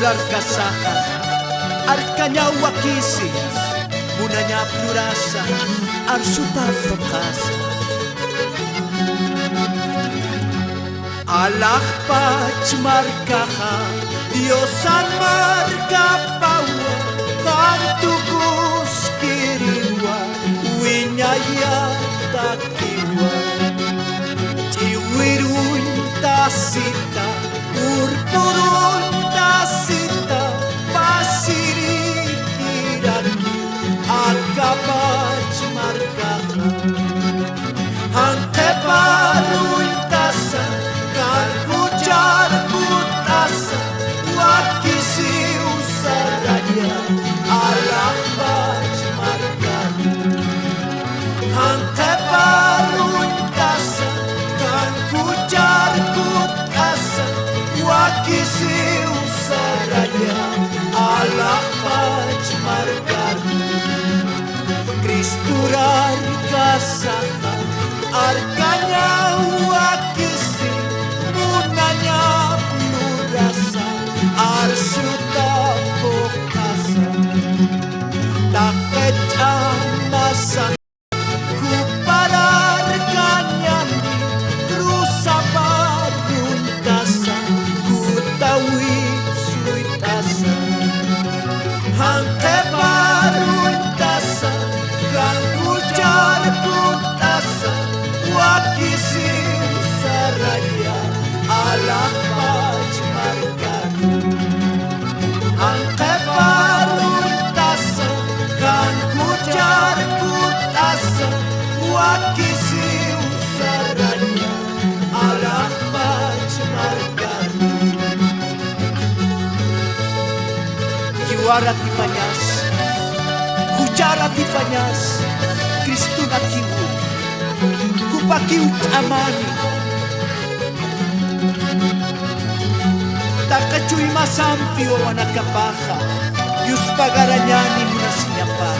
Kristurar kasaha arkanya wakisi munanya plurasa arsutar tokasa Allah pachmarkaha Diosan marka pawa kantukus kiriwa winyaya takiwa Ciwirun tasita purpurun tasita pasiri kirani akapach markaha Hanteparun tasa karkujar putasa wakisi usaranya alapach markaha Hanteparun tasa karkujar putasa wakisi usaranya alapach markaha Kristurar kasaha arkanya wakisi munanya plurasa arsuta pokasa takecamasa kuparar kanyani rusabar kuntasa kutawi suitasa hanteparuntasa kalkujar kuntasa wakisi saraya alah pachmarkaha Hanteparuntasa kalkujar kuntasa wakisi saraya alah pachmarkaha Kiwara tipanyas Kucara tipanyas Kristu nakimu Kupakiut amani Takacuy masampi o manakapaha Yus pagaranyani mo na sinyapa